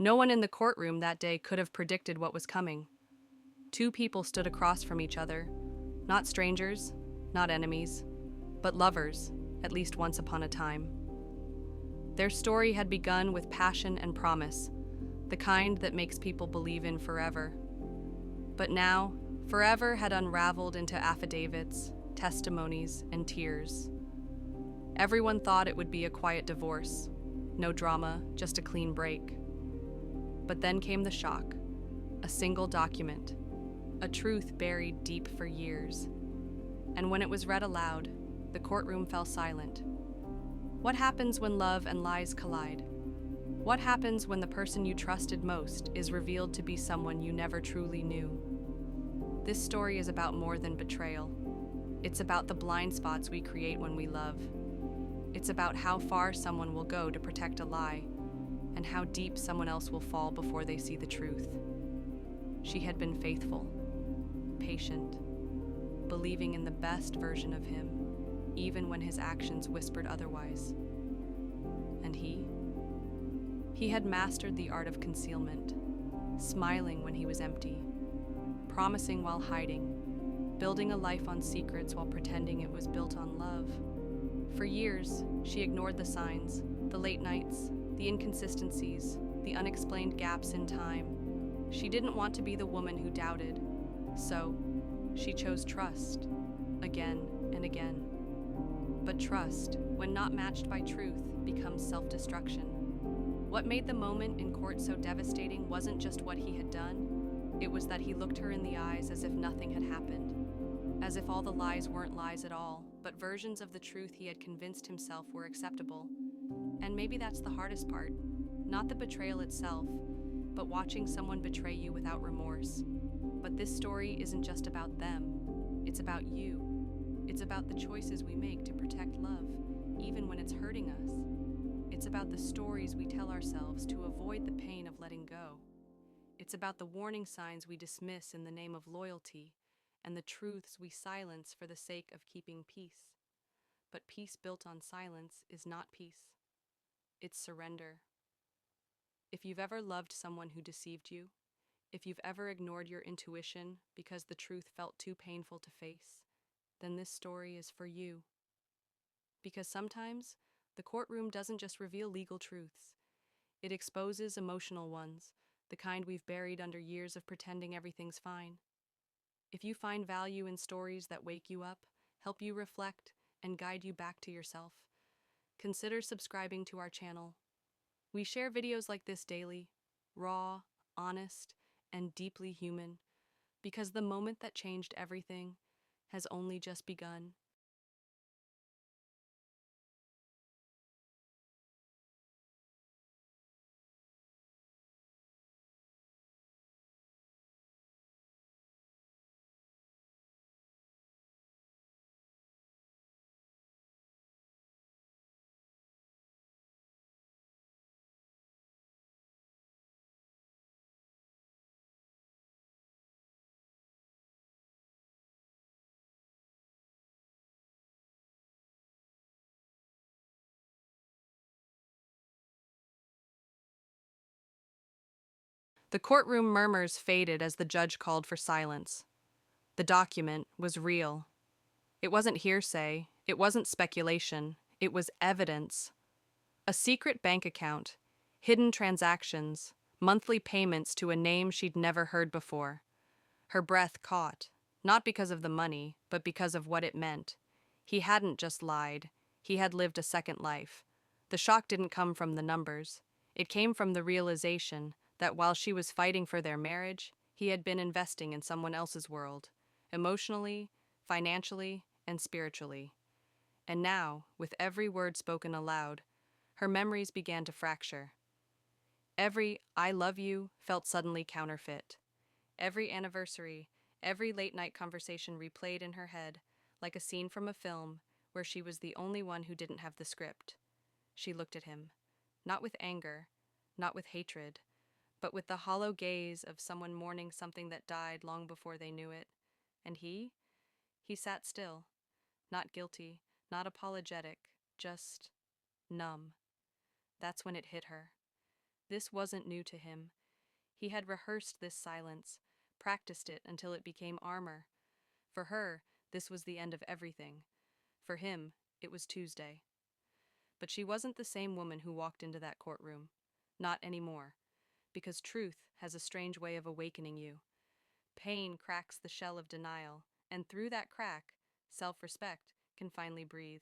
No one in the courtroom that day could have predicted what was coming. Two people stood across from each other, not strangers, not enemies, but lovers, at least once upon a time. Their story had begun with passion and promise, the kind that makes people believe in forever. But now, forever had unraveled into affidavits, testimonies, and tears. Everyone thought it would be a quiet divorce, no drama, just a clean break. But then came the shock, a single document, a truth buried deep for years. And when it was read aloud, the courtroom fell silent. What happens when love and lies collide? What happens when the person you trusted most is revealed to be someone you never truly knew? This story is about more than betrayal. It's about the blind spots we create when we love. It's about how far someone will go to protect a lie, and how deep someone else will fall before they see the truth. She had been faithful, patient, believing in the best version of him, even when his actions whispered otherwise. And he had mastered the art of concealment, smiling when he was empty, promising while hiding, building a life on secrets while pretending it was built on love. For years, she ignored the signs, the late nights, the inconsistencies, the unexplained gaps in time. She didn't want to be the woman who doubted, so she chose trust, again and again. But trust, when not matched by truth, becomes self-destruction. What made the moment in court so devastating wasn't just what he had done, it was that he looked her in the eyes as if nothing had happened, as if all the lies weren't lies at all, but versions of the truth he had convinced himself were acceptable. And maybe that's the hardest part, not the betrayal itself, but watching someone betray you without remorse. But this story isn't just about them, it's about you. It's about the choices we make to protect love, even when it's hurting us. It's about the stories we tell ourselves to avoid the pain of letting go. It's about the warning signs we dismiss in the name of loyalty, and the truths we silence for the sake of keeping peace. But peace built on silence is not peace. It's surrender. If you've ever loved someone who deceived you, if you've ever ignored your intuition because the truth felt too painful to face, then this story is for you. Because sometimes, the courtroom doesn't just reveal legal truths. It exposes emotional ones, the kind we've buried under years of pretending everything's fine. If you find value in stories that wake you up, help you reflect, and guide you back to yourself, consider subscribing to our channel. We share videos like this daily, raw, honest, and deeply human, because the moment that changed everything has only just begun. The courtroom murmurs faded as the judge called for silence. The document was real. It wasn't hearsay, it wasn't speculation, it was evidence. A secret bank account, hidden transactions, monthly payments to a name she'd never heard before. Her breath caught, not because of the money, but because of what it meant. He hadn't just lied, he had lived a second life. The shock didn't come from the numbers. It came from the realization that while she was fighting for their marriage, he had been investing in someone else's world, emotionally, financially, and spiritually. And now, with every word spoken aloud, her memories began to fracture. Every "I love you" felt suddenly counterfeit. Every anniversary, every late-night conversation replayed in her head, like a scene from a film where she was the only one who didn't have the script. She looked at him, not with anger, not with hatred, but with the hollow gaze of someone mourning something that died long before they knew it. And he sat still, not guilty, not apologetic, just numb. That's when it hit her. This wasn't new to him. He had rehearsed this silence, practiced it until it became armor. For her, this was the end of everything. For him, it was Tuesday. But she wasn't the same woman who walked into that courtroom. Not anymore. Because truth has a strange way of awakening you. Pain cracks the shell of denial, and through that crack, self-respect can finally breathe.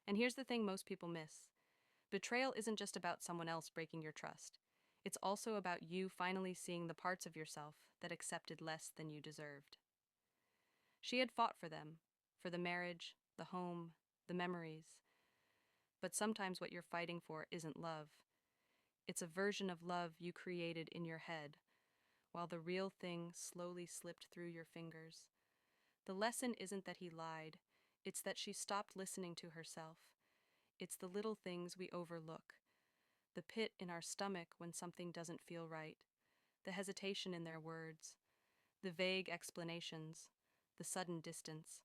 And here's the thing most people miss. Betrayal isn't just about someone else breaking your trust. It's also about you finally seeing the parts of yourself that accepted less than you deserved. She had fought for them, for the marriage, the home, the memories. But sometimes what you're fighting for isn't love. It's a version of love you created in your head, while the real thing slowly slipped through your fingers. The lesson isn't that he lied, it's that she stopped listening to herself. It's the little things we overlook. The pit in our stomach when something doesn't feel right, the hesitation in their words, the vague explanations, the sudden distance.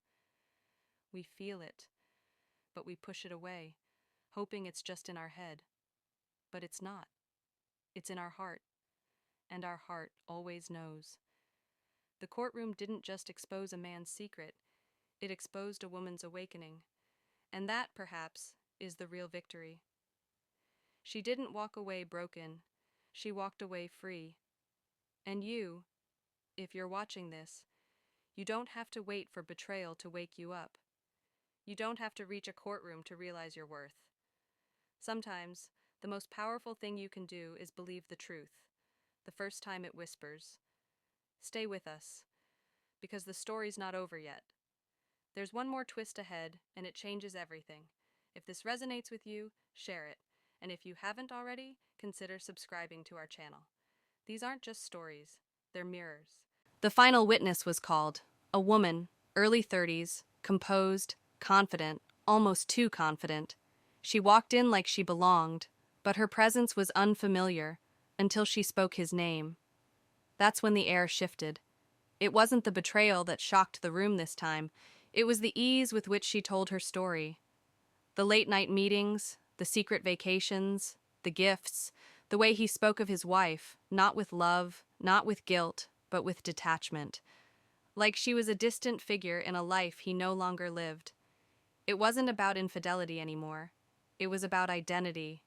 We feel it, but we push it away, hoping it's just in our head. But it's not. It's in our heart, and our heart always knows. The courtroom didn't just expose a man's secret, it exposed a woman's awakening. And that, perhaps, is the real victory. She didn't walk away broken, she walked away free. And you, if you're watching this, you don't have to wait for betrayal to wake you up. You don't have to reach a courtroom to realize your worth. Sometimes, the most powerful thing you can do is believe the truth, the first time it whispers. Stay with us, because the story's not over yet. There's one more twist ahead, and it changes everything. If this resonates with you, share it. And if you haven't already, consider subscribing to our channel. These aren't just stories, they're mirrors. The final witness was called. A woman, early 30s, composed, confident, almost too confident. She walked in like she belonged, but her presence was unfamiliar until she spoke his name. That's when the air shifted. It wasn't the betrayal that shocked the room this time. It was the ease with which she told her story. The late-night meetings, the secret vacations, the gifts, the way he spoke of his wife, not with love, not with guilt, but with detachment. Like she was a distant figure in a life he no longer lived. It wasn't about infidelity anymore. It was about identity.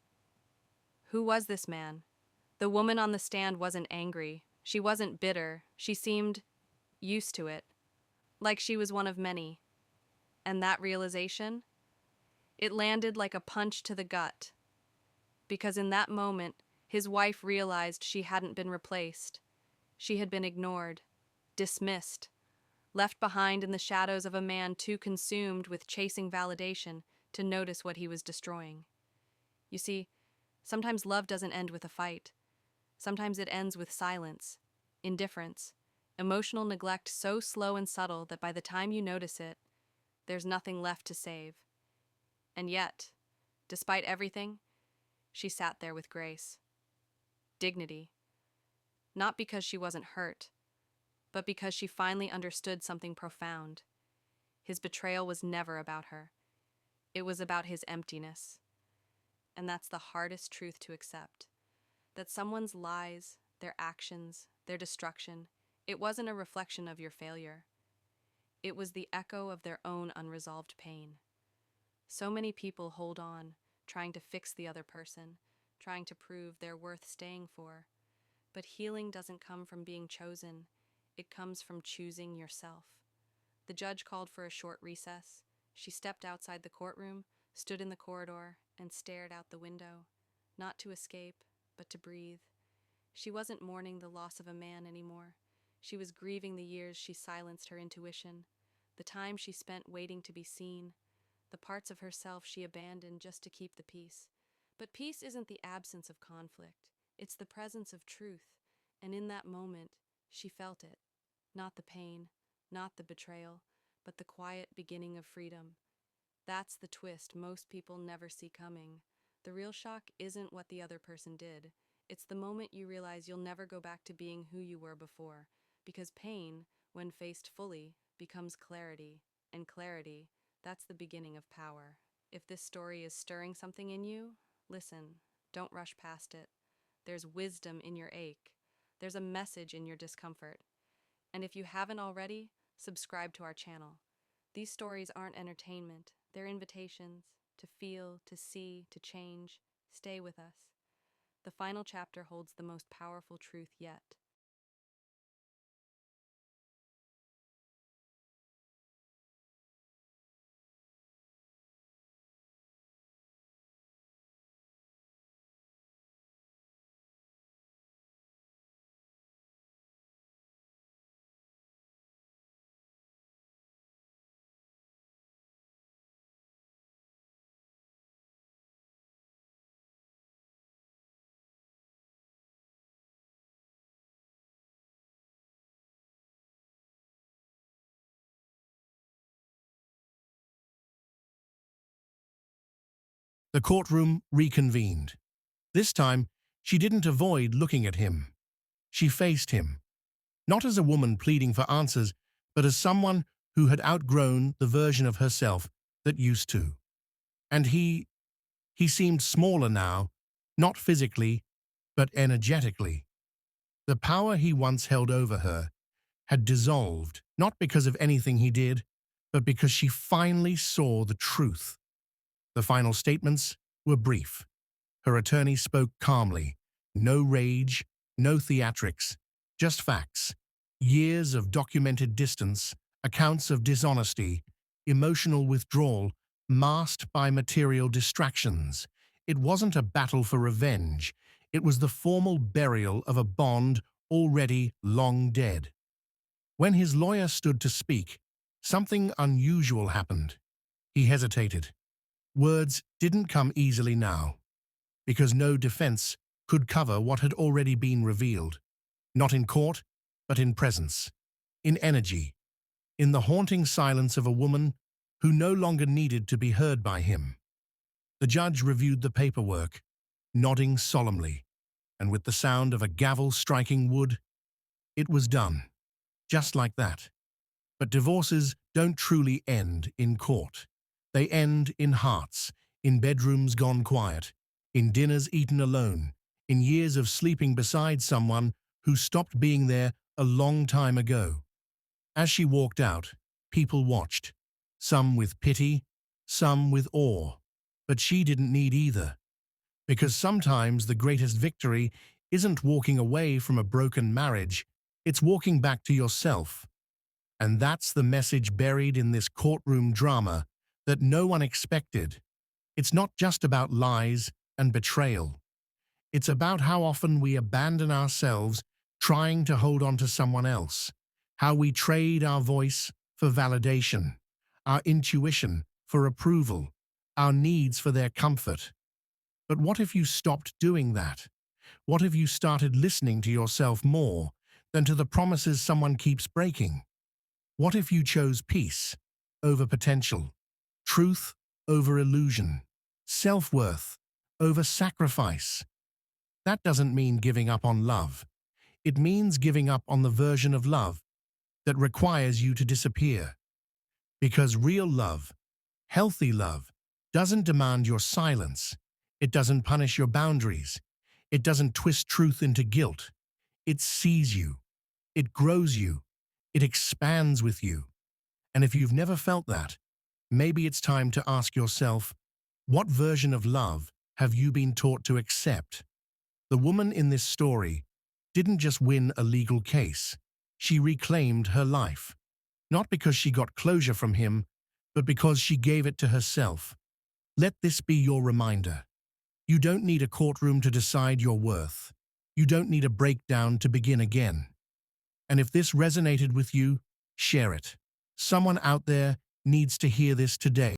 Who was this man? The woman on the stand wasn't angry. She wasn't bitter. She seemed used to it. Like she was one of many. And that realization? It landed like a punch to the gut. Because in that moment, his wife realized she hadn't been replaced. She had been ignored, dismissed, left behind in the shadows of a man too consumed with chasing validation to notice what he was destroying. You see, sometimes love doesn't end with a fight. Sometimes it ends with silence, indifference, emotional neglect so slow and subtle that by the time you notice it, there's nothing left to save. And yet, despite everything, she sat there with grace. Dignity. Not because she wasn't hurt, but because she finally understood something profound. His betrayal was never about her. It was about his emptiness. And that's the hardest truth to accept. That someone's lies, their actions, their destruction, it wasn't a reflection of your failure. It was the echo of their own unresolved pain. So many people hold on, trying to fix the other person, trying to prove they're worth staying for. But healing doesn't come from being chosen. It comes from choosing yourself. The judge called for a short recess. She stepped outside the courtroom, stood in the corridor, and stared out the window, not to escape, but to breathe. She wasn't mourning the loss of a man anymore. She was grieving the years she silenced her intuition, the time she spent waiting to be seen, the parts of herself she abandoned just to keep the peace. But peace isn't the absence of conflict. It's the presence of truth. And in that moment, she felt it. Not the pain, not the betrayal, but the quiet beginning of freedom. That's the twist most people never see coming. The real shock isn't what the other person did. It's the moment you realize you'll never go back to being who you were before. Because pain, when faced fully, becomes clarity. And clarity, that's the beginning of power. If this story is stirring something in you, listen. Don't rush past it. There's wisdom in your ache. There's a message in your discomfort. And if you haven't already, subscribe to our channel. These stories aren't entertainment, they're invitations to feel, to see, to change. Stay with us. The final chapter holds the most powerful truth yet. The courtroom reconvened. This time, she didn't avoid looking at him. She faced him, not as a woman pleading for answers, but as someone who had outgrown the version of herself that used to. And he seemed smaller now, not physically, but energetically. The power he once held over her had dissolved, not because of anything he did, but because she finally saw the truth. The final statements were brief. Her attorney spoke calmly. No rage, no theatrics, just facts. Years of documented distance, accounts of dishonesty, emotional withdrawal, masked by material distractions. It wasn't a battle for revenge. It was the formal burial of a bond already long dead. When his lawyer stood to speak, something unusual happened. He hesitated. Words didn't come easily now, because no defense could cover what had already been revealed, not in court, but in presence, in energy, in the haunting silence of a woman who no longer needed to be heard by him. The judge reviewed the paperwork, nodding solemnly, and with the sound of a gavel striking wood, it was done, just like that. But divorces don't truly end in court. They end in hearts, in bedrooms gone quiet, in dinners eaten alone, in years of sleeping beside someone who stopped being there a long time ago. As she walked out, people watched, some with pity, some with awe. But she didn't need either, because sometimes the greatest victory isn't walking away from a broken marriage, it's walking back to yourself. And that's the message buried in this courtroom drama that no one expected. It's not just about lies and betrayal. It's about how often we abandon ourselves trying to hold on to someone else, how we trade our voice for validation, our intuition for approval, our needs for their comfort. But what if you stopped doing that? What if you started listening to yourself more than to the promises someone keeps breaking? What if you chose peace over potential, truth over illusion, self-worth over sacrifice? That doesn't mean giving up on love. It means giving up on the version of love that requires you to disappear. Because real love, healthy love, doesn't demand your silence. It doesn't punish your boundaries. It doesn't twist truth into guilt. It sees you. It grows you. It expands with you. And if you've never felt that, maybe it's time to ask yourself, what version of love have you been taught to accept? The woman in this story didn't just win a legal case. She reclaimed her life. Not because she got closure from him, but because she gave it to herself. Let this be your reminder. You don't need a courtroom to decide your worth. You don't need a breakdown to begin again. And if this resonated with you, share it. Someone out there needs to hear this today.